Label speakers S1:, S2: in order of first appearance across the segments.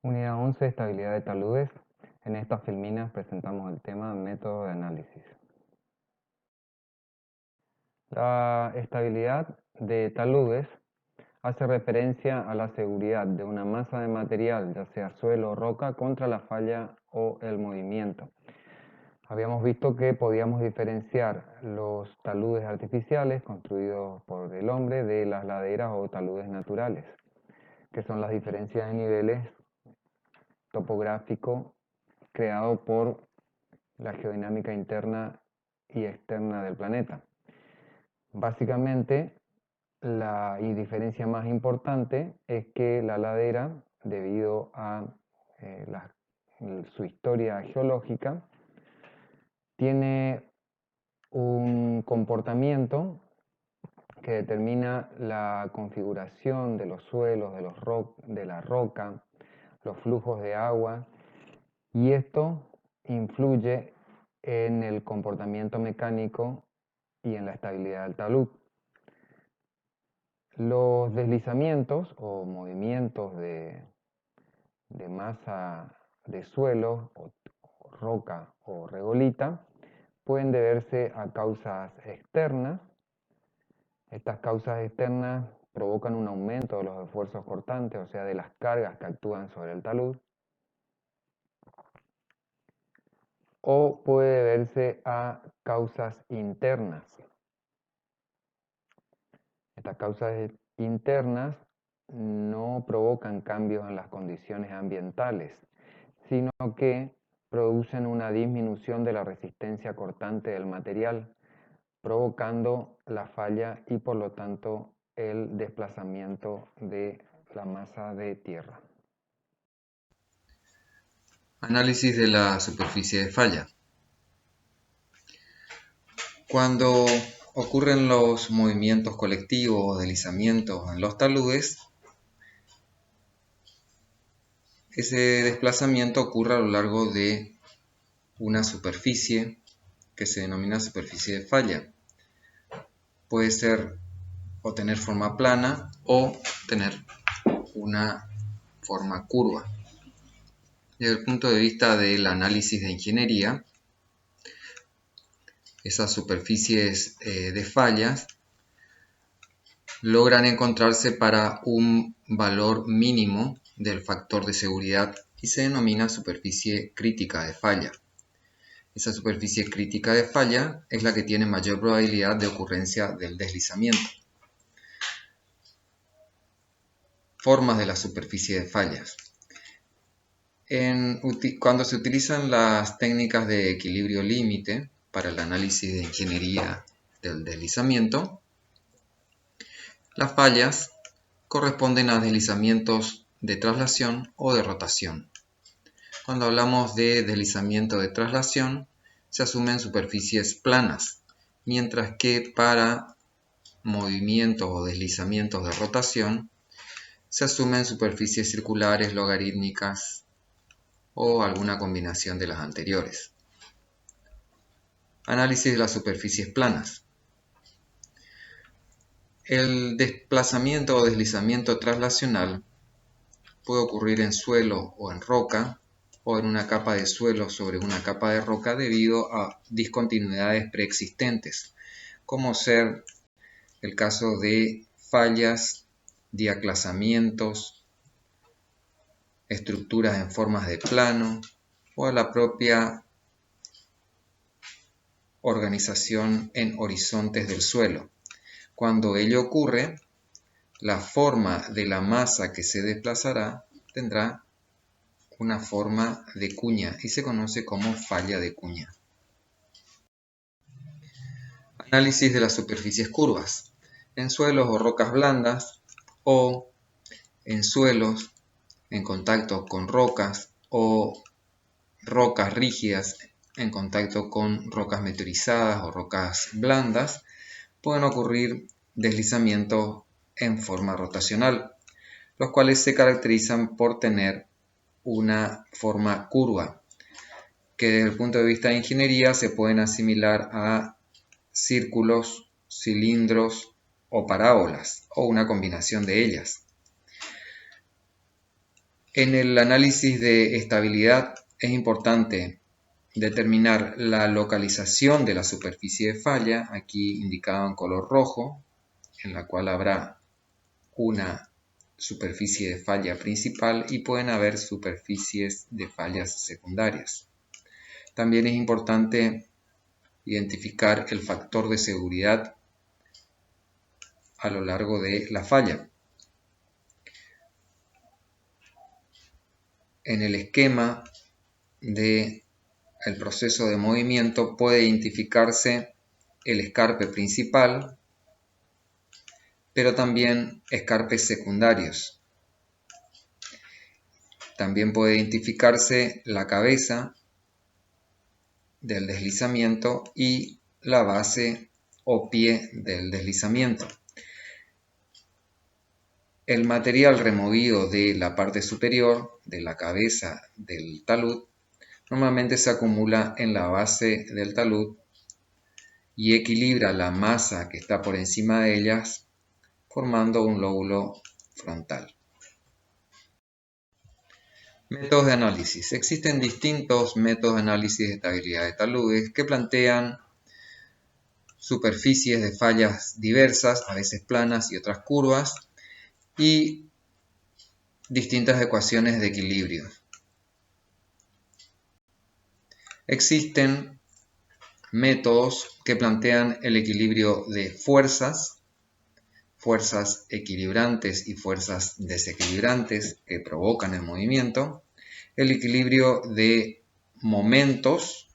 S1: Unidad 11, estabilidad de taludes. En estas filminas presentamos el tema método de análisis. La estabilidad de taludes hace referencia a la seguridad de una masa de material, ya sea suelo o roca, contra la falla o el movimiento. Habíamos visto que podíamos diferenciar los taludes artificiales construidos por el hombre de las laderas o taludes naturales, que son las diferencias de niveles topográfico creado por la geodinámica interna y externa del planeta. Básicamente, la diferencia más importante es que la ladera, debido a su historia geológica, tiene un comportamiento que determina la configuración de los suelos, de la roca, los flujos de agua, y esto influye en el comportamiento mecánico y en la estabilidad del talud. Los deslizamientos o movimientos de masa de suelo, o roca o regolita, pueden deberse a causas externas. Estas causas externas provocan un aumento de los esfuerzos cortantes, o sea, de las cargas que actúan sobre el talud, o puede deberse a causas internas. Estas causas internas no provocan cambios en las condiciones ambientales, sino que producen una disminución de la resistencia cortante del material, provocando la falla y por lo tanto el desplazamiento de la masa de tierra.
S2: Análisis de la superficie de falla. Cuando ocurren los movimientos colectivos o deslizamientos en los taludes, ese desplazamiento ocurre a lo largo de una superficie que se denomina superficie de falla. Puede ser o tener forma plana o tener una forma curva. Desde el punto de vista del análisis de ingeniería, esas superficies de fallas logran encontrarse para un valor mínimo del factor de seguridad y se denomina superficie crítica de falla. Esa superficie crítica de falla es la que tiene mayor probabilidad de ocurrencia del deslizamiento. Formas de la superficie de fallas. Cuando se utilizan las técnicas de equilibrio límite para el análisis de ingeniería del deslizamiento, las fallas corresponden a deslizamientos de traslación o de rotación. Cuando hablamos de deslizamiento de traslación, se asumen superficies planas, mientras que para movimientos o deslizamientos de rotación, se asumen superficies circulares, logarítmicas o alguna combinación de las anteriores. Análisis de las superficies planas. El desplazamiento o deslizamiento traslacional puede ocurrir en suelo o en roca, o en una capa de suelo sobre una capa de roca debido a discontinuidades preexistentes, como ser el caso de fallas, diaclasamientos, estructuras en formas de plano o a la propia organización en horizontes del suelo. Cuando ello ocurre, la forma de la masa que se desplazará tendrá una forma de cuña y se conoce como falla de cuña. Análisis de las superficies curvas. En suelos o rocas blandas o en suelos en contacto con rocas o rocas rígidas en contacto con rocas meteorizadas o rocas blandas, pueden ocurrir deslizamientos en forma rotacional, los cuales se caracterizan por tener una forma curva, que desde el punto de vista de ingeniería se pueden asimilar a círculos, cilindros o parábolas, o una combinación de ellas. En el análisis de estabilidad es importante determinar la localización de la superficie de falla, aquí indicado en color rojo, en la cual habrá una superficie de falla principal y pueden haber superficies de fallas secundarias. También es importante identificar el factor de seguridad a lo largo de la falla. En el esquema del proceso de movimiento puede identificarse el escarpe principal, pero también escarpes secundarios. También puede identificarse la cabeza del deslizamiento y la base o pie del deslizamiento. El material removido de la parte superior de la cabeza del talud normalmente se acumula en la base del talud y equilibra la masa que está por encima de ellas, formando un lóbulo frontal. Métodos de análisis. Existen distintos métodos de análisis de estabilidad de taludes que plantean superficies de fallas diversas, a veces planas y otras curvas, y distintas ecuaciones de equilibrio. Existen métodos que plantean el equilibrio de fuerzas equilibrantes y fuerzas desequilibrantes que provocan el movimiento, el equilibrio de momentos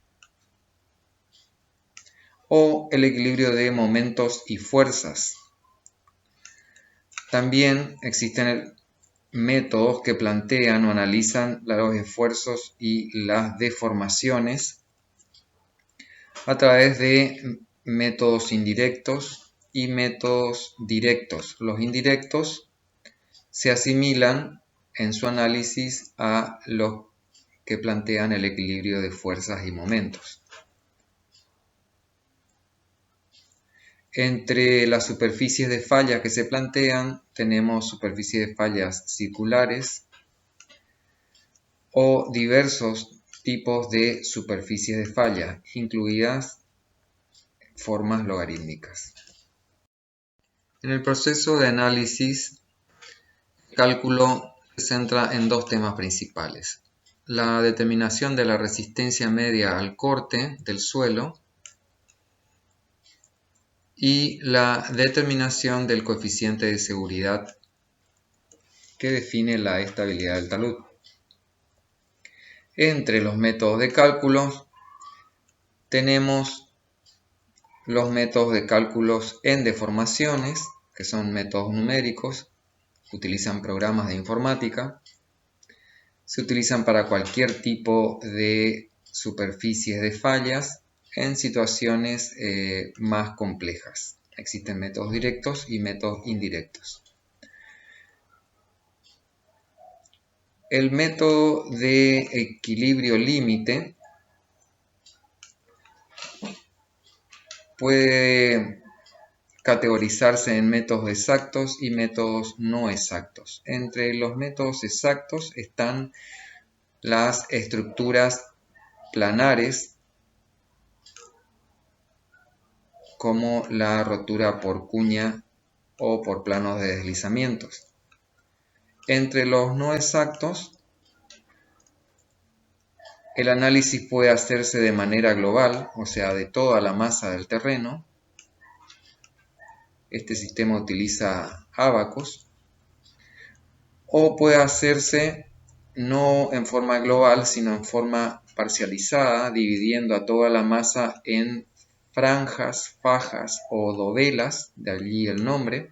S2: o el equilibrio de momentos y fuerzas. También existen métodos que plantean o analizan los esfuerzos y las deformaciones a través de métodos indirectos y métodos directos. Los indirectos se asimilan en su análisis a los que plantean el equilibrio de fuerzas y momentos. Entre las superficies de falla que se plantean tenemos superficies de fallas circulares o diversos tipos de superficies de falla, incluidas formas logarítmicas. En el proceso de análisis, el cálculo se centra en dos temas principales: la determinación de la resistencia media al corte del suelo y la determinación del coeficiente de seguridad que define la estabilidad del talud. Entre los métodos de cálculo tenemos los métodos de cálculos en deformaciones, que son métodos numéricos, utilizan programas de informática, se utilizan para cualquier tipo de superficies de fallas en situaciones más complejas. Existen métodos directos y métodos indirectos. El método de equilibrio límite puede categorizarse en métodos exactos y métodos no exactos. Entre los métodos exactos están las estructuras planares, como la rotura por cuña o por planos de deslizamientos. Entre los no exactos, el análisis puede hacerse de manera global, o sea, de toda la masa del terreno. Este sistema utiliza ábacos. O puede hacerse no en forma global, sino en forma parcializada, dividiendo a toda la masa en franjas, fajas o dovelas, de allí el nombre.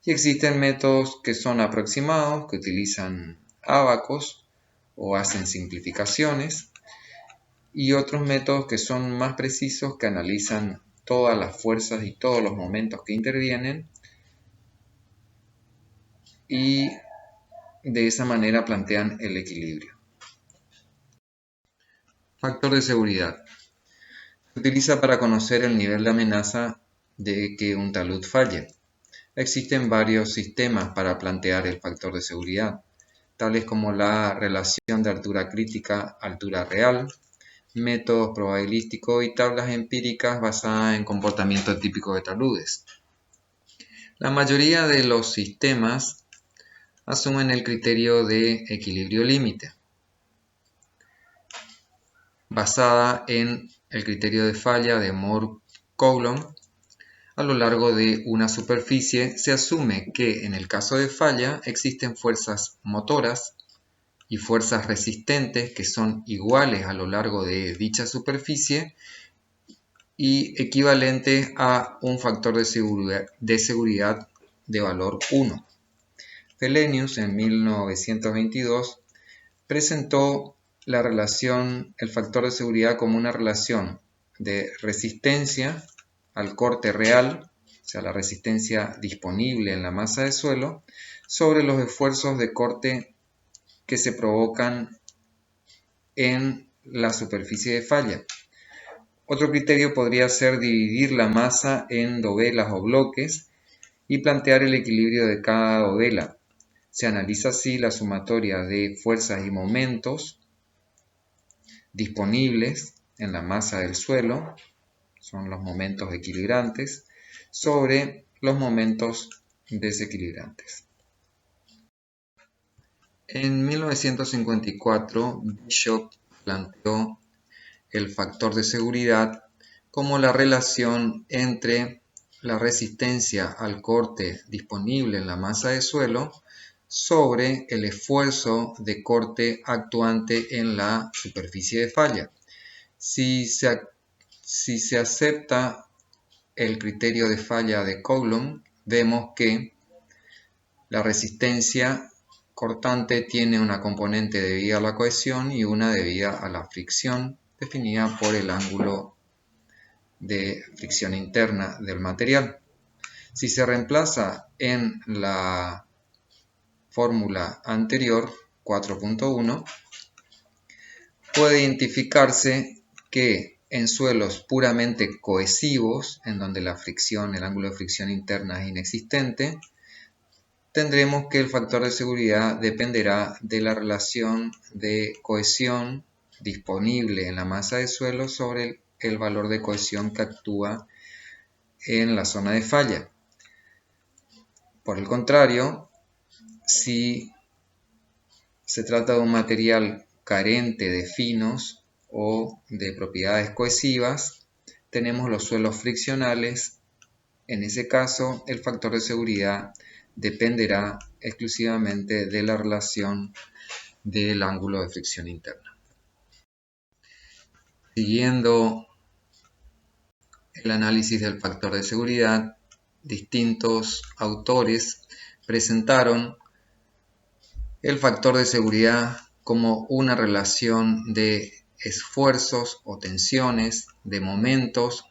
S2: Y existen métodos que son aproximados, que utilizan ábacos o hacen simplificaciones, y otros métodos que son más precisos, que analizan todas las fuerzas y todos los momentos que intervienen, y de esa manera plantean el equilibrio. Factor de seguridad. Se utiliza para conocer el nivel de amenaza de que un talud falle. Existen varios sistemas para plantear el factor de seguridad. tales como la relación de altura crítica, altura real, métodos probabilísticos y tablas empíricas basadas en comportamiento típico de taludes. La mayoría de los sistemas asumen el criterio de equilibrio límite, basada en el criterio de falla de Moore-Coulomb. A lo largo de una superficie se asume que en el caso de falla existen fuerzas motoras y fuerzas resistentes que son iguales a lo largo de dicha superficie y equivalentes a un factor de seguridad de valor 1. Fellenius en 1922 presentó el factor de seguridad como una relación de resistencia al corte real, o sea, la resistencia disponible en la masa de suelo, sobre los esfuerzos de corte que se provocan en la superficie de falla. Otro criterio podría ser dividir la masa en dovelas o bloques y plantear el equilibrio de cada dovela. Se analiza así la sumatoria de fuerzas y momentos disponibles en la masa del suelo, son los momentos equilibrantes, sobre los momentos desequilibrantes. En 1954, Bishop planteó el factor de seguridad como la relación entre la resistencia al corte disponible en la masa de suelo sobre el esfuerzo de corte actuante en la superficie de falla. Si se acepta el criterio de falla de Coulomb, vemos que la resistencia cortante tiene una componente debida a la cohesión y una debida a la fricción, definida por el ángulo de fricción interna del material. Si se reemplaza en la fórmula anterior, 4.1, puede identificarse que en suelos puramente cohesivos, en donde la fricción, el ángulo de fricción interna es inexistente, tendremos que el factor de seguridad dependerá de la relación de cohesión disponible en la masa de suelo sobre el valor de cohesión que actúa en la zona de falla. Por el contrario, si se trata de un material carente de finos o de propiedades cohesivas, tenemos los suelos friccionales. En ese caso, el factor de seguridad dependerá exclusivamente de la relación del ángulo de fricción interna. Siguiendo el análisis del factor de seguridad, distintos autores presentaron el factor de seguridad como una relación de esfuerzos o tensiones, de momentos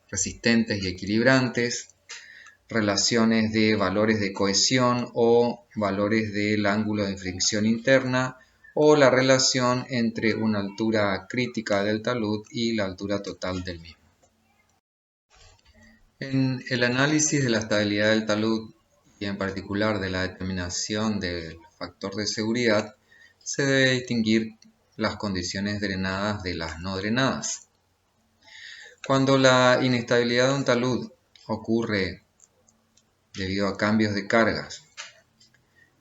S2: resistentes y equilibrantes, relaciones de valores de cohesión o valores del ángulo de fricción interna, o la relación entre una altura crítica del talud y la altura total del mismo. En el análisis de la estabilidad del talud y en particular de la determinación del factor de seguridad, se debe distinguir las condiciones drenadas de las no drenadas. Cuando la inestabilidad de un talud ocurre debido a cambios de cargas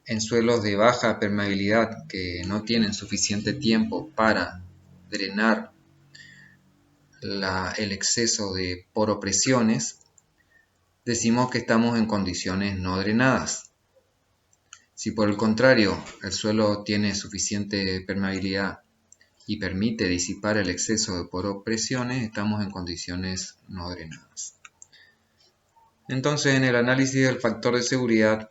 S2: en suelos de baja permeabilidad que no tienen suficiente tiempo para drenar el exceso de poropresiones, decimos que estamos en condiciones no drenadas. Si por el contrario el suelo tiene suficiente permeabilidad y permite disipar el exceso de poropresiones, estamos en condiciones no drenadas. Entonces, en el análisis del factor de seguridad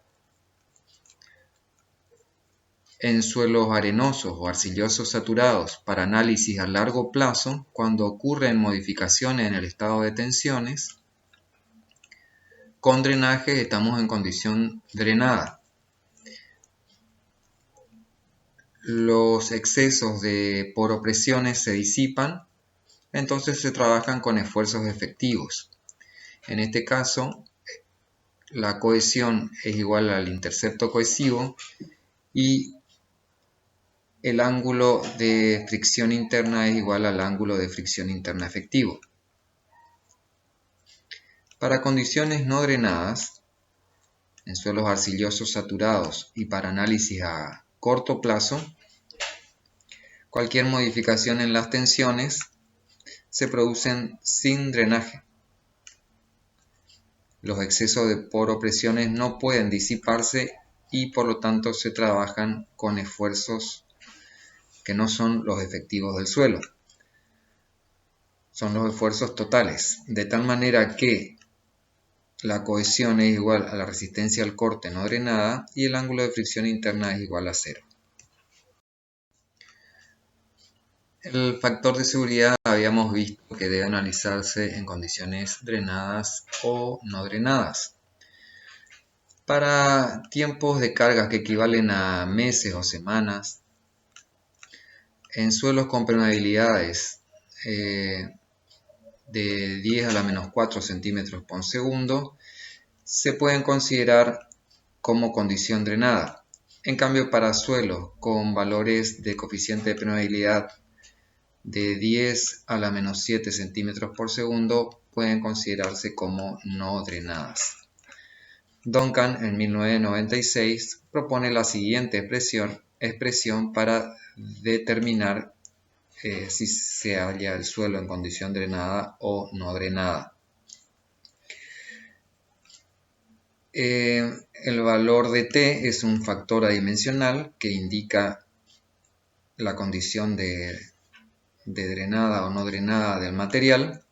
S2: en suelos arenosos o arcillosos saturados para análisis a largo plazo, cuando ocurren modificaciones en el estado de tensiones, con drenaje estamos en condición drenada. Los excesos de poropresiones se disipan, entonces se trabajan con esfuerzos efectivos. En este caso, la cohesión es igual al intercepto cohesivo y el ángulo de fricción interna es igual al ángulo de fricción interna efectivo. Para condiciones no drenadas, en suelos arcillosos saturados y para análisis a corto plazo, cualquier modificación en las tensiones se producen sin drenaje. Los excesos de poropresiones no pueden disiparse y por lo tanto se trabajan con esfuerzos que no son los efectivos del suelo. Son los esfuerzos totales, de tal manera que la cohesión es igual a la resistencia al corte no drenada y el ángulo de fricción interna es igual a 0. El factor de seguridad habíamos visto que debe analizarse en condiciones drenadas o no drenadas. Para tiempos de cargas que equivalen a meses o semanas, en suelos con permeabilidades de 10 a la menos 4 centímetros por segundo, se pueden considerar como condición drenada. En cambio, para suelos con valores de coeficiente de permeabilidad de 10 a la menos 7 centímetros por segundo, pueden considerarse como no drenadas. Duncan en 1996 propone la siguiente expresión para determinar si se halla el suelo en condición drenada o no drenada. El valor de T es un factor adimensional que indica la condición de drenada o no drenada del material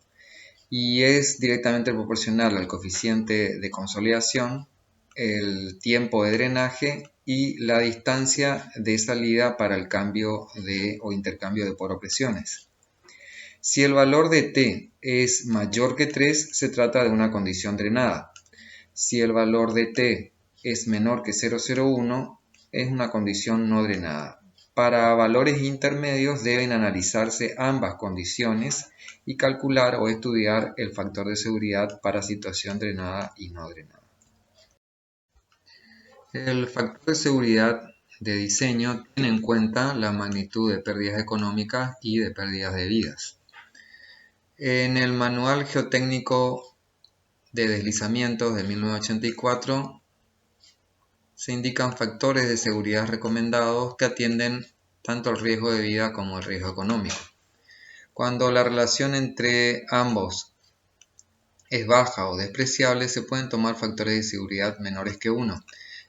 S2: y es directamente proporcional al coeficiente de consolidación, el tiempo de drenaje y la distancia de salida para el cambio o intercambio de poropresiones. Si el valor de T es mayor que 3, se trata de una condición drenada. Si el valor de T es menor que 0,01, es una condición no drenada. Para valores intermedios deben analizarse ambas condiciones y calcular o estudiar el factor de seguridad para situación drenada y no drenada. El factor de seguridad de diseño tiene en cuenta la magnitud de pérdidas económicas y de pérdidas de vidas. En el Manual Geotécnico de Deslizamientos de 1984 se indican factores de seguridad recomendados que atienden tanto al riesgo de vida como al riesgo económico. Cuando la relación entre ambos es baja o despreciable, se pueden tomar factores de seguridad menores que 1.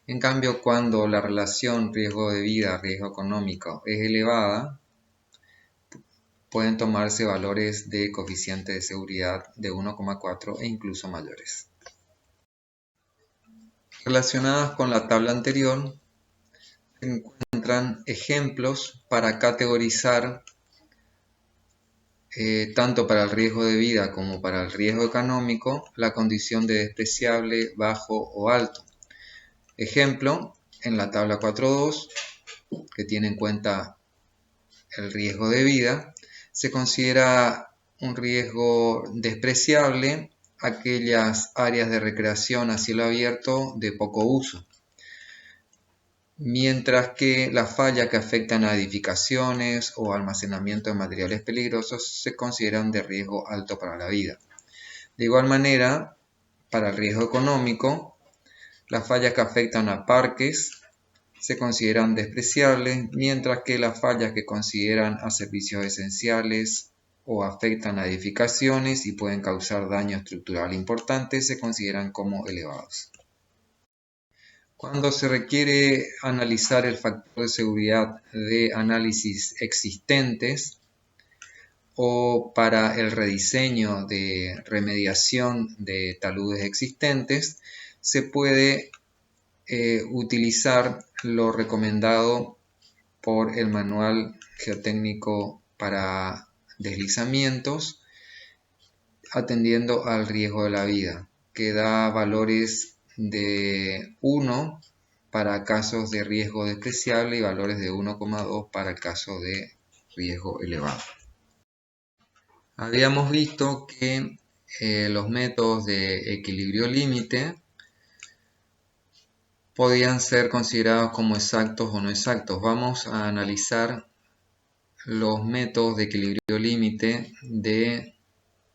S2: En cambio, cuando la relación riesgo de vida, riesgo económico es elevada, pueden tomarse valores de coeficiente de seguridad de 1,4 e incluso mayores. Relacionadas con la tabla anterior, se encuentran ejemplos para categorizar tanto para el riesgo de vida como para el riesgo económico la condición de despreciable, bajo o alto. Ejemplo, en la tabla 4.2, que tiene en cuenta el riesgo de vida, se considera un riesgo despreciable aquellas áreas de recreación a cielo abierto de poco uso, mientras que las fallas que afectan a edificaciones o almacenamiento de materiales peligrosos se consideran de riesgo alto para la vida. De igual manera, para el riesgo económico, las fallas que afectan a parques se consideran despreciables, mientras que las fallas que consideran a servicios esenciales o afectan a edificaciones y pueden causar daño estructural importante se consideran como elevados. Cuando se requiere analizar el factor de seguridad de análisis existentes o para el rediseño de remediación de taludes existentes, se puede utilizar lo recomendado por el Manual Geotécnico para Deslizamientos, atendiendo al riesgo de la vida, que da valores de 1 para casos de riesgo despreciable y valores de 1,2 para el caso de riesgo elevado. Habíamos visto que los métodos de equilibrio límite podían ser considerados como exactos o no exactos. Vamos a analizar los métodos de equilibrio límite de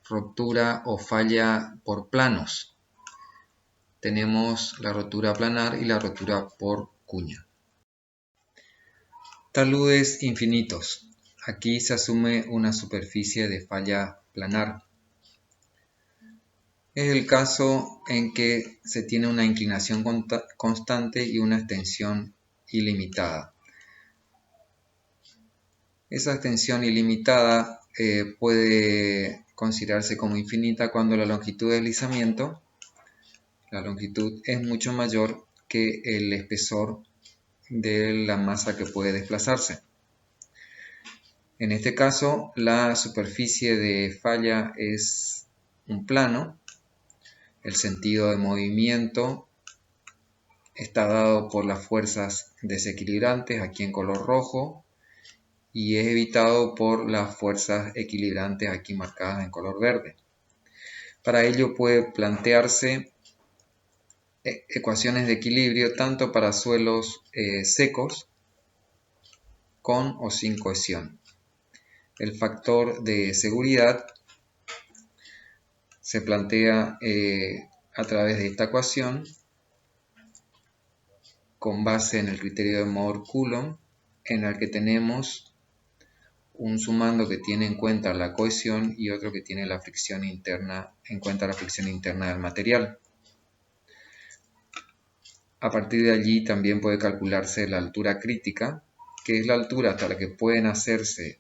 S2: ruptura o falla por planos. Tenemos la rotura planar y la rotura por cuña. Taludes infinitos. Aquí se asume una superficie de falla planar. Es el caso en que se tiene una inclinación constante y una extensión ilimitada. Esa extensión ilimitada puede considerarse como infinita cuando la longitud de deslizamiento, la longitud es mucho mayor que el espesor de la masa que puede desplazarse. En este caso, la superficie de falla es un plano. El sentido de movimiento está dado por las fuerzas desequilibrantes, aquí en color rojo, y es evitado por las fuerzas equilibrantes, aquí marcadas en color verde. Para ello puede plantearse ecuaciones de equilibrio tanto para suelos secos con o sin cohesión. El factor de seguridad se plantea a través de esta ecuación con base en el criterio de Mohr-Coulomb, en el que tenemos un sumando que tiene en cuenta la cohesión y otro que tiene la fricción interna, en cuenta la fricción interna del material. A partir de allí también puede calcularse la altura crítica, que es la altura hasta la que pueden hacerse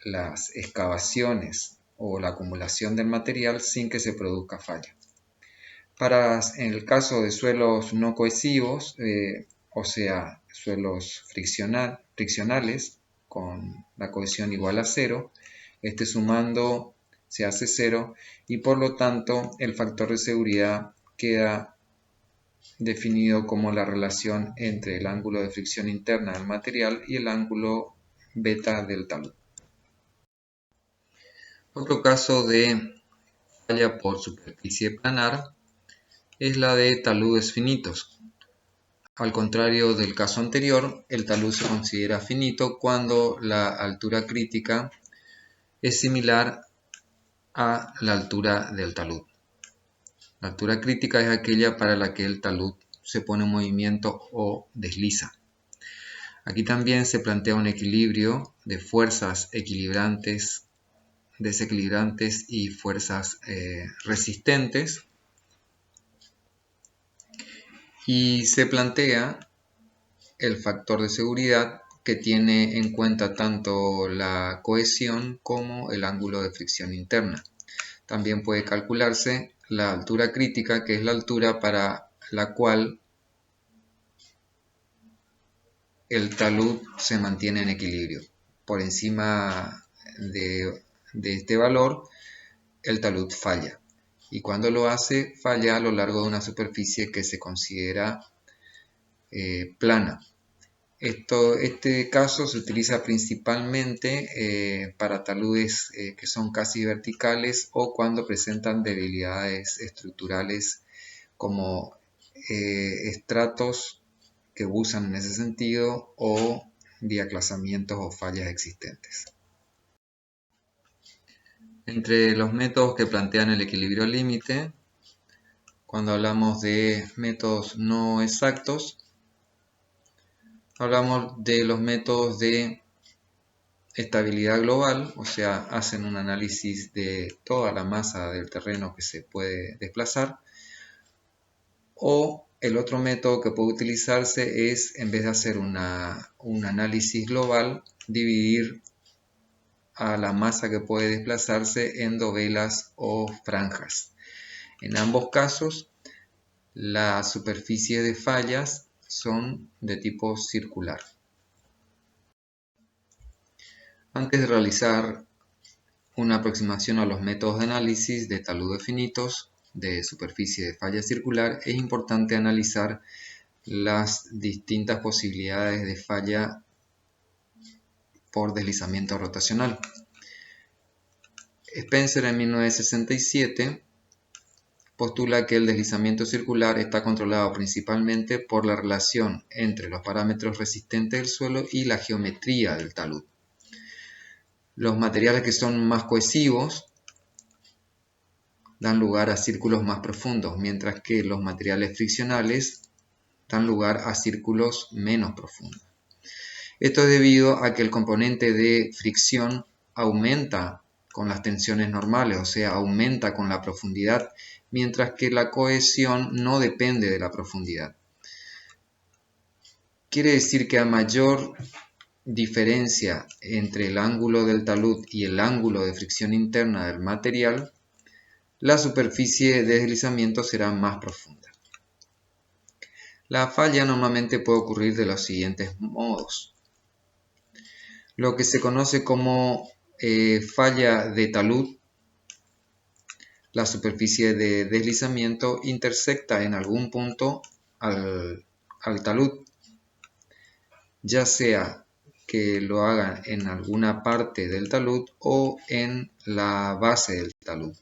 S2: las excavaciones o la acumulación del material sin que se produzca falla. En el caso de suelos no cohesivos, o sea, suelos friccionales con la cohesión igual a 0, este sumando se hace 0 y por lo tanto el factor de seguridad queda definido como la relación entre el ángulo de fricción interna del material y el ángulo beta del talud. Otro caso de falla por superficie planar es la de taludes finitos. Al contrario del caso anterior, el talud se considera finito cuando la altura crítica es similar a la altura del talud. La altura crítica es aquella para la que el talud se pone en movimiento o desliza. Aquí también se plantea un equilibrio de fuerzas equilibrantes, desequilibrantes y fuerzas resistentes. Y se plantea el factor de seguridad que tiene en cuenta tanto la cohesión como el ángulo de fricción interna. También puede calcularse la altura crítica, que es la altura para la cual el talud se mantiene en equilibrio. Por encima de este valor, el talud falla. Y cuando lo hace, falla a lo largo de una superficie que se considera plana. Este caso se utiliza principalmente para taludes que son casi verticales o cuando presentan debilidades estructurales como estratos que usan en ese sentido o diaclasamientos o fallas existentes. Entre los métodos que plantean el equilibrio límite, cuando hablamos de métodos no exactos, hablamos de los métodos de estabilidad global, o sea, hacen un análisis de toda la masa del terreno que se puede desplazar, o el otro método que puede utilizarse es, en vez de hacer un análisis global, dividir a la masa que puede desplazarse en dovelas o franjas. En ambos casos, las superficies de fallas son de tipo circular. Antes de realizar una aproximación a los métodos de análisis de taludes finitos de superficie de falla circular, es importante analizar las distintas posibilidades de falla por deslizamiento rotacional. Spencer en 1967 postula que el deslizamiento circular está controlado principalmente por la relación entre los parámetros resistentes del suelo y la geometría del talud. Los materiales que son más cohesivos dan lugar a círculos más profundos, mientras que los materiales friccionales dan lugar a círculos menos profundos. Esto es debido a que el componente de fricción aumenta con las tensiones normales, o sea, aumenta con la profundidad, mientras que la cohesión no depende de la profundidad. Quiere decir que a mayor diferencia entre el ángulo del talud y el ángulo de fricción interna del material, la superficie de deslizamiento será más profunda. La falla normalmente puede ocurrir de los siguientes modos. Lo que se conoce como falla de talud, la superficie de deslizamiento intersecta en algún punto al talud, ya sea que lo haga en alguna parte del talud o en la base del talud.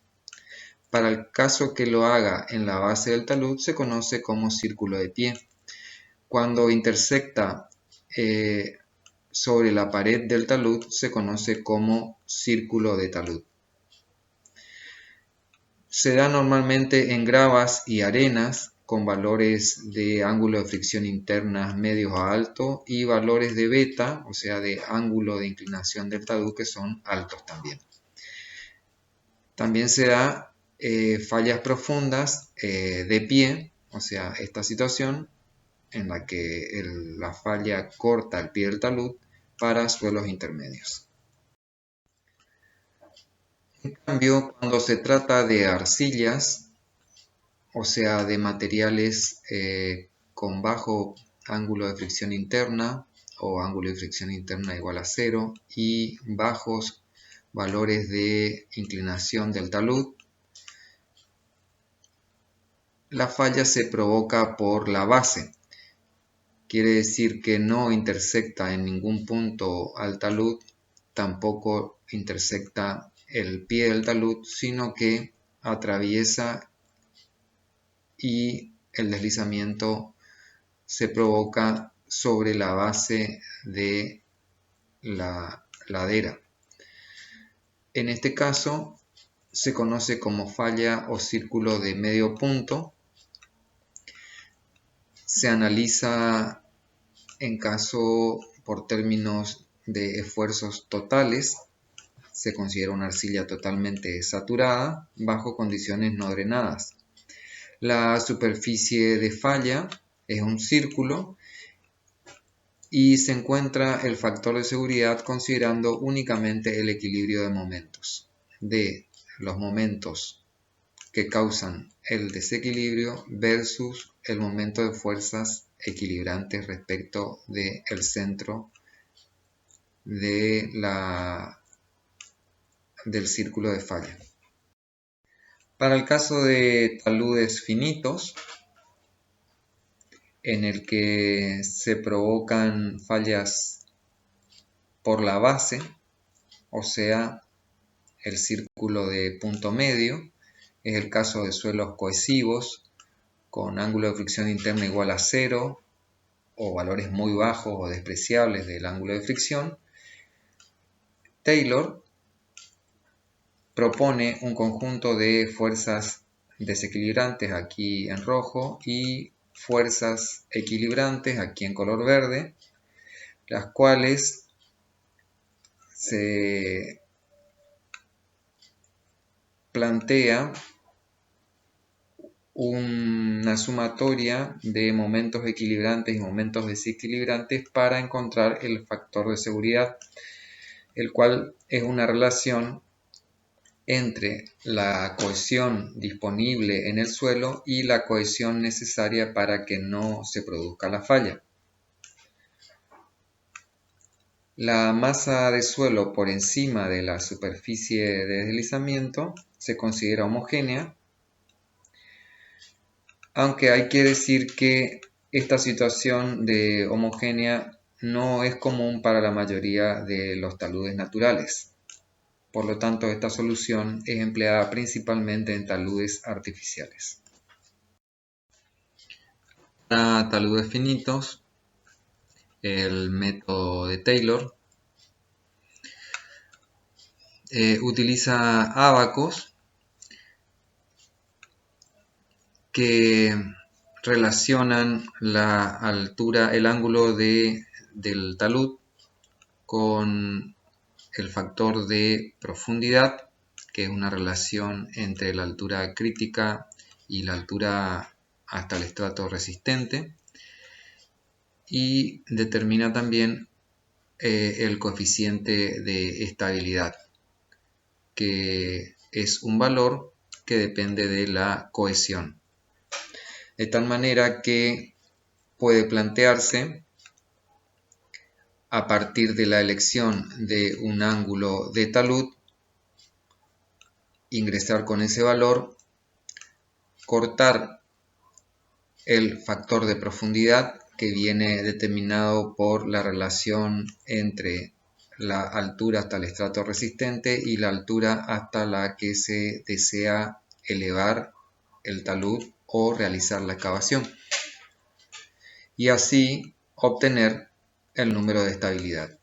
S2: Para el caso que lo haga en la base del talud se conoce como círculo de pie. Cuando intersecta sobre la pared del talud se conoce como círculo de talud. Se da normalmente en gravas y arenas con valores de ángulo de fricción interna medios a alto y valores de beta, o sea de ángulo de inclinación del talud, que son altos también. También se da fallas profundas de pie, o sea esta situación en la que la falla corta el pie del talud para suelos intermedios. En cambio, cuando se trata de arcillas, o sea, de materiales con bajo ángulo de fricción interna o ángulo de fricción interna igual a 0 y bajos valores de inclinación del talud, la falla se provoca por la base. Quiere decir que no intersecta en ningún punto al talud, tampoco intersecta el pie del talud, sino que atraviesa y el deslizamiento se provoca sobre la base de la ladera. En este caso se conoce como falla o círculo de medio punto. Se analiza en caso por términos de esfuerzos totales. Se considera una arcilla totalmente saturada bajo condiciones no drenadas. La superficie de falla es un círculo y se encuentra el factor de seguridad considerando únicamente el equilibrio de momentos, de los momentos que causan el desequilibrio versus el momento de fuerzas equilibrantes respecto del centro del círculo de falla. Para el caso de taludes finitos, en el que se provocan fallas por la base, o sea, el círculo de punto medio, es el caso de suelos cohesivos con ángulo de fricción interna igual a 0 o valores muy bajos o despreciables del ángulo de fricción. Taylor propone un conjunto de fuerzas desequilibrantes aquí en rojo y fuerzas equilibrantes aquí en color verde, las cuales se plantea una sumatoria de momentos equilibrantes y momentos desequilibrantes para encontrar el factor de seguridad, el cual es una relación entre la cohesión disponible en el suelo y la cohesión necesaria para que no se produzca la falla. La masa de suelo por encima de la superficie de deslizamiento se considera homogénea, aunque hay que decir que esta situación de homogénea no es común para la mayoría de los taludes naturales. Por lo tanto, esta solución es empleada principalmente en taludes artificiales. Para taludes finitos, el método de Taylor utiliza ábacos que relacionan la altura, el ángulo del talud con el factor de profundidad, que es una relación entre la altura crítica y la altura hasta el estrato resistente, y determina también el coeficiente de estabilidad, que es un valor que depende de la cohesión. De tal manera que puede plantearse, a partir de la elección de un ángulo de talud, ingresar con ese valor, cortar el factor de profundidad que viene determinado por la relación entre la altura hasta el estrato resistente y la altura hasta la que se desea elevar el talud o realizar la excavación, y así obtener el número de estabilidad.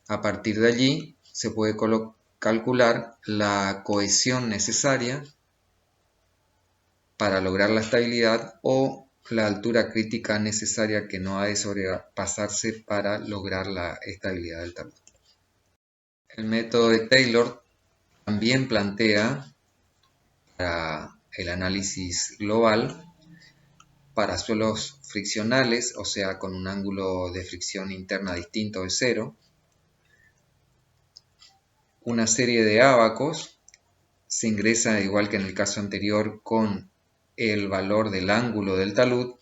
S2: A partir de allí se puede calcular la cohesión necesaria para lograr la estabilidad o la altura crítica necesaria que no ha de sobrepasarse para lograr la estabilidad del talud. El método de Taylor también plantea para el análisis global para suelos friccionales, o sea, con un ángulo de fricción interna distinto de 0, una serie de ábacos. Se ingresa, igual que en el caso anterior, con el valor del ángulo del talud.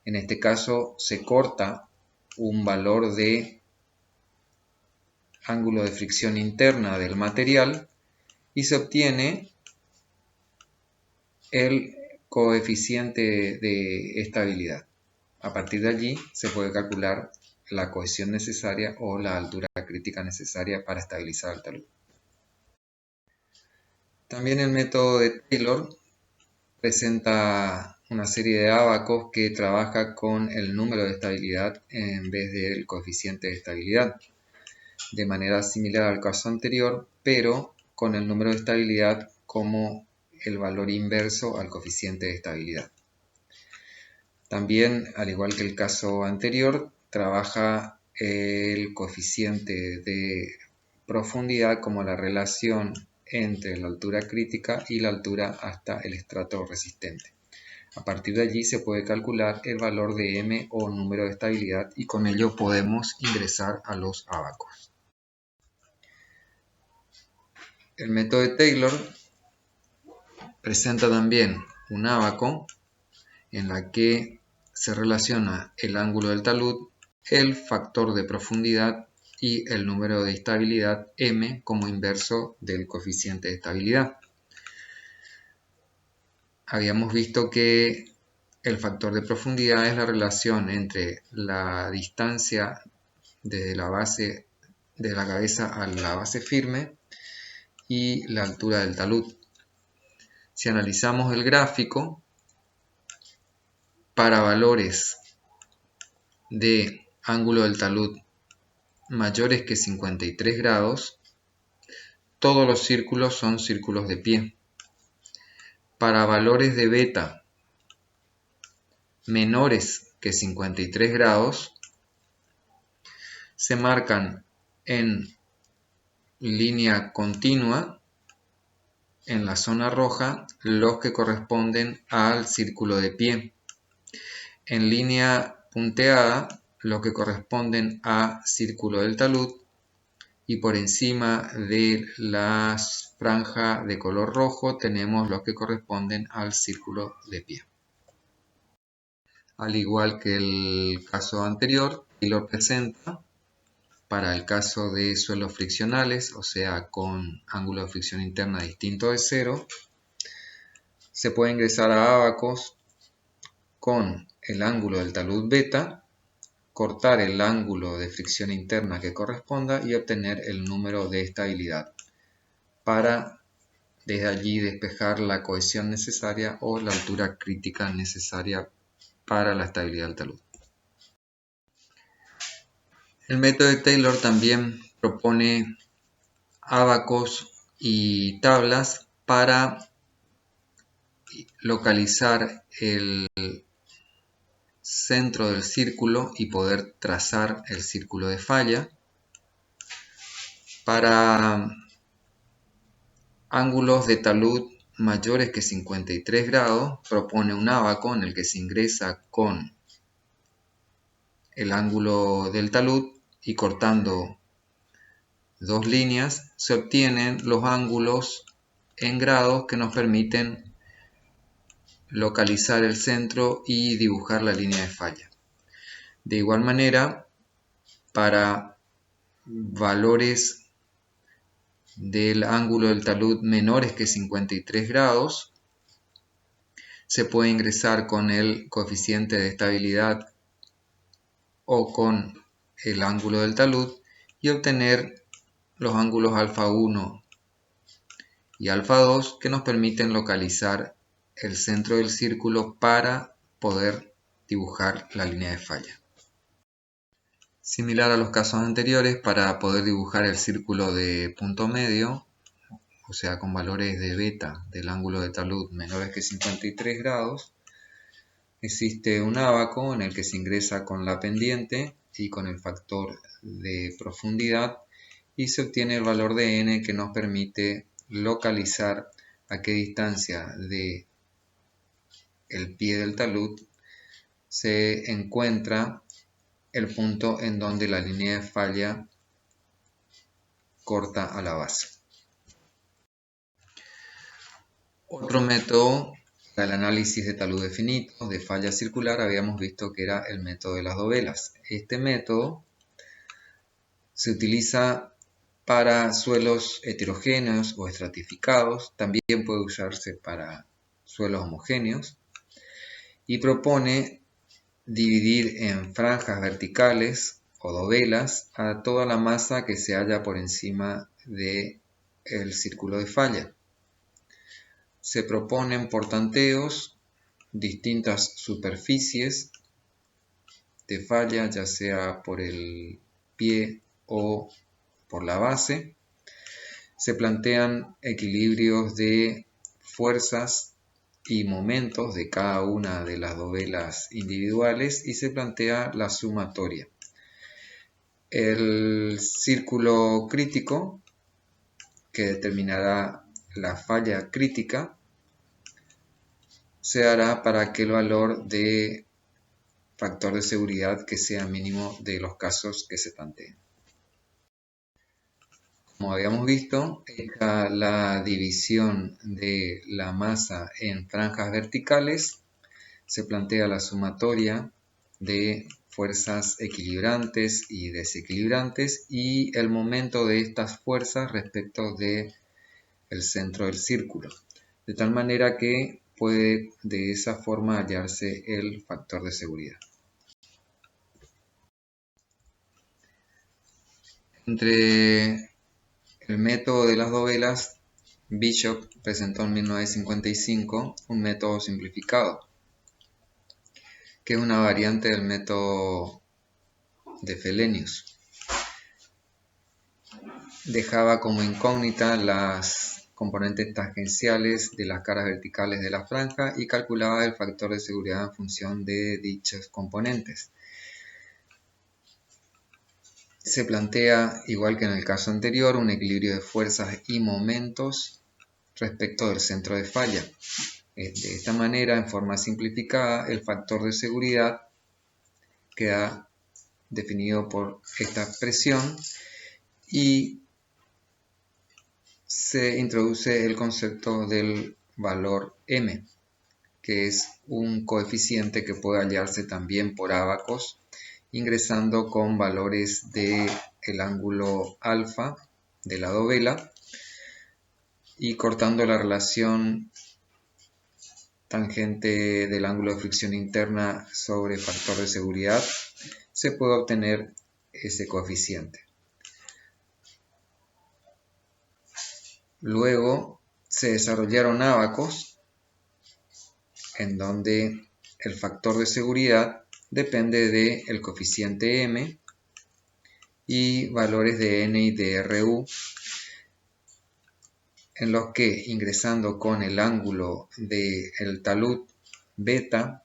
S2: En este caso se corta un valor de ángulo de fricción interna del material y se obtiene el coeficiente de estabilidad. A partir de allí se puede calcular la cohesión necesaria o la altura crítica necesaria para estabilizar el talud. También el método de Taylor presenta una serie de ábacos que trabaja con el número de estabilidad en vez del coeficiente de estabilidad, de manera similar al caso anterior, pero con el número de estabilidad como el valor inverso al coeficiente de estabilidad. También, al igual que el caso anterior, trabaja el coeficiente de profundidad como la relación entre la altura crítica y la altura hasta el estrato resistente. A partir de allí se puede calcular el valor de m o número de estabilidad y con ello podemos ingresar a los ábacos. El método de Taylor presenta también un ábaco en la que se relaciona el ángulo del talud, el factor de profundidad y el número de estabilidad m como inverso del coeficiente de estabilidad. Habíamos visto que el factor de profundidad es la relación entre la distancia desde la base de la cabeza a la base firme y la altura del talud. Si analizamos el gráfico, para valores de ángulo del talud mayores que 53 grados, todos los círculos son círculos de pie. Para valores de beta menores que 53 grados, se marcan en línea continua en la zona roja los que corresponden al círculo de pie. En línea punteada los que corresponden a círculo del talud y por encima de la franja de color rojo tenemos los que corresponden al círculo de pie. Al igual que el caso anterior, Taylor presenta para el caso de suelos friccionales, o sea con ángulo de fricción interna distinto de 0, se puede ingresar a ábacos con el ángulo del talud beta, cortar el ángulo de fricción interna que corresponda y obtener el número de estabilidad. para desde allí despejar la cohesión necesaria o la altura crítica necesaria para la estabilidad del talud. El método de Taylor también propone ábacos y tablas para localizar el centro del círculo y poder trazar el círculo de falla. Para ángulos de talud mayores que 53 grados, propone un ábaco en el que se ingresa con el ángulo del talud y cortando dos líneas se obtienen los ángulos en grados que nos permiten localizar el centro y dibujar la línea de falla. De igual manera, para valores del ángulo del talud menores que 53 grados, se puede ingresar con el coeficiente de estabilidad o con el ángulo del talud y obtener los ángulos alfa 1 y alfa 2 que nos permiten localizar el centro del círculo para poder dibujar la línea de falla. Similar a los casos anteriores, para poder dibujar el círculo de punto medio, o sea con valores de beta del ángulo de talud menores que 53 grados, existe un ábaco en el que se ingresa con la pendiente y con el factor de profundidad y se obtiene el valor de n que nos permite localizar a qué distancia de el pie del talud se encuentra el punto en donde la línea de falla corta a la base. Otro método para el análisis de taludes finitos de falla circular habíamos visto que era el método de las dovelas. Este método se utiliza para suelos heterogéneos o estratificados, también puede usarse para suelos homogéneos y propone dividir en franjas verticales o dovelas a toda la masa que se halla por encima del círculo de falla. Se proponen por tanteos distintas superficies de falla, ya sea por el pie o por la base. Se plantean equilibrios de fuerzas y momentos de cada una de las dovelas individuales y se plantea la sumatoria. El círculo crítico, que determinará la falla crítica, se hará para aquel valor de factor de seguridad que sea mínimo de los casos que se planteen. Como habíamos visto, hecha la división de la masa en franjas verticales, se plantea la sumatoria de fuerzas equilibrantes y desequilibrantes y el momento de estas fuerzas respecto del centro del círculo, de tal manera que puede de esa forma hallarse el factor de seguridad. Entre el método de las dovelas, Bishop presentó en 1955 un método simplificado, que es una variante del método de Fellenius. Dejaba como incógnita las componentes tangenciales de las caras verticales de la franja y calculaba el factor de seguridad en función de dichos componentes. Se plantea, igual que en el caso anterior, un equilibrio de fuerzas y momentos respecto del centro de falla. De esta manera, en forma simplificada, el factor de seguridad queda definido por esta expresión y se introduce el concepto del valor m, que es un coeficiente que puede hallarse también por ábacos, ingresando con valores del ángulo alfa de la dovela y cortando la relación tangente del ángulo de fricción interna sobre factor de seguridad, se puede obtener ese coeficiente. Luego se desarrollaron ábacos en donde el factor de seguridad depende del coeficiente M y valores de N y de RU, en los que ingresando con el ángulo del talud beta,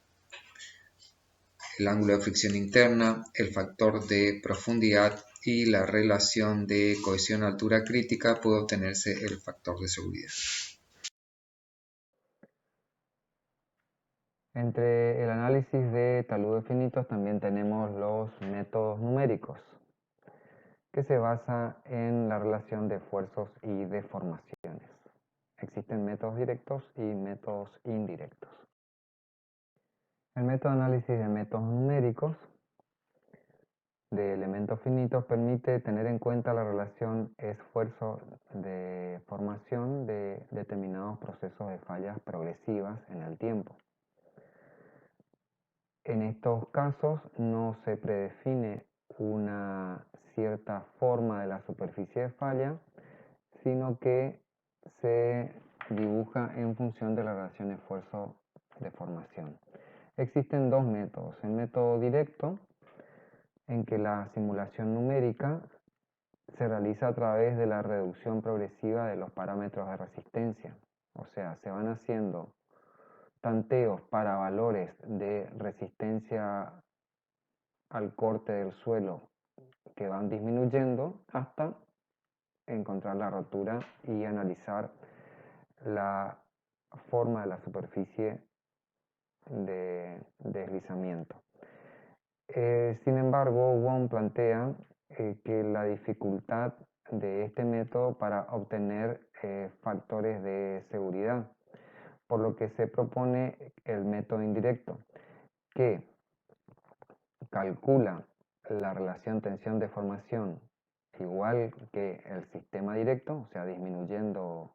S2: el ángulo de fricción interna, el factor de profundidad y la relación de cohesión altura crítica, puede obtenerse el factor de seguridad.
S1: Entre el análisis de taludes finitos también tenemos los métodos numéricos, que se basa en la relación de esfuerzos y deformaciones. Existen métodos directos y métodos indirectos. El método de análisis de métodos numéricos de elementos finitos permite tener en cuenta la relación esfuerzo de formación de determinados procesos de fallas progresivas en el tiempo. En estos casos no se predefine una cierta forma de la superficie de falla, sino que se dibuja en función de la relación esfuerzo de formación. Existen dos métodos. El método directo, en que la simulación numérica se realiza a través de la reducción progresiva de los parámetros de resistencia. O sea, se van haciendo tanteos para valores de resistencia al corte del suelo que van disminuyendo hasta encontrar la rotura y analizar la forma de la superficie de deslizamiento. Sin embargo, Wong plantea que la dificultad de este método para obtener factores de seguridad, por lo que se propone el método indirecto, que calcula la relación tensión-deformación igual que el sistema directo, o sea, disminuyendo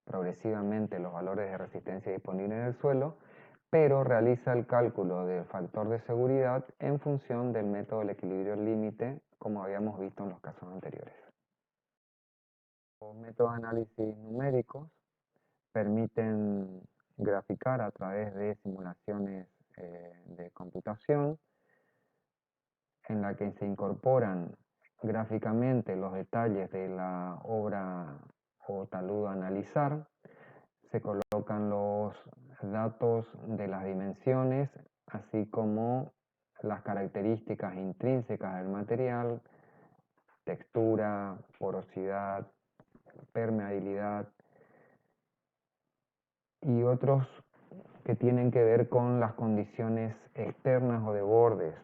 S1: progresivamente los valores de resistencia disponibles en el suelo, pero realiza el cálculo del factor de seguridad en función del método del equilibrio límite, como habíamos visto en los casos anteriores. Los métodos de análisis numéricos permiten graficar a través de simulaciones de computación en la que se incorporan gráficamente los detalles de la obra o talud a analizar, se colocan los datos de las dimensiones, así como las características intrínsecas del material, textura, porosidad, permeabilidad y otros que tienen que ver con las condiciones externas o de bordes,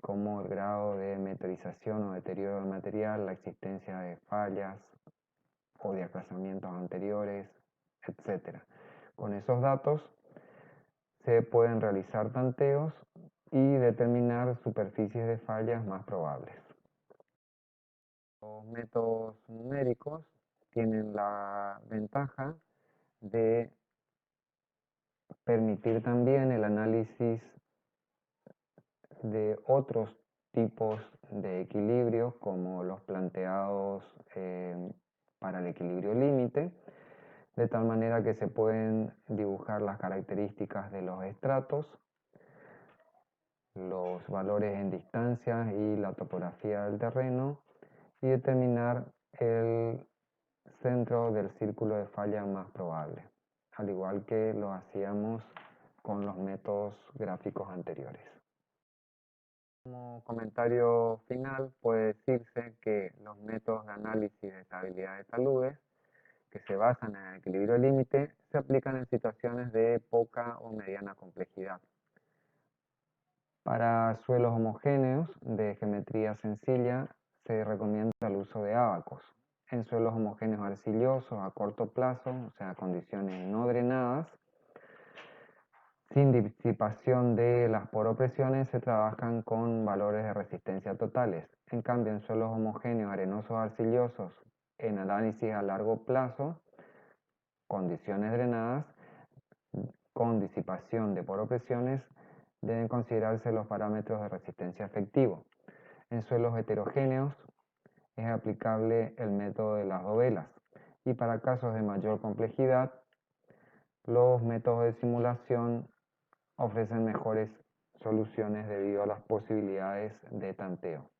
S1: como el grado de meteorización o deterioro del material, la existencia de fallas o de aplazamientos anteriores, etc. Con esos datos se pueden realizar tanteos y determinar superficies de fallas más probables. Los métodos numéricos tienen la ventaja de permitir también el análisis de otros tipos de equilibrios como los planteados para el equilibrio límite, de tal manera que se pueden dibujar las características de los estratos, los valores en distancia y la topografía del terreno y determinar el centro del círculo de falla más probable, al igual que lo hacíamos con los métodos gráficos anteriores. Como comentario final, puede decirse que los métodos de análisis de estabilidad de taludes que se basan en el equilibrio límite se aplican en situaciones de poca o mediana complejidad. Para suelos homogéneos de geometría sencilla se recomienda el uso de ábacos. En suelos homogéneos arcillosos a corto plazo, o sea, condiciones no drenadas, sin disipación de las poropresiones, se trabajan con valores de resistencia totales. En cambio, en suelos homogéneos arenosos arcillosos, en análisis a largo plazo, condiciones drenadas, con disipación de poropresiones, deben considerarse los parámetros de resistencia efectivo. En suelos heterogéneos es aplicable el método de las dovelas. y para casos de mayor complejidad, los métodos de simulación ofrecen mejores soluciones debido a las posibilidades de tanteo.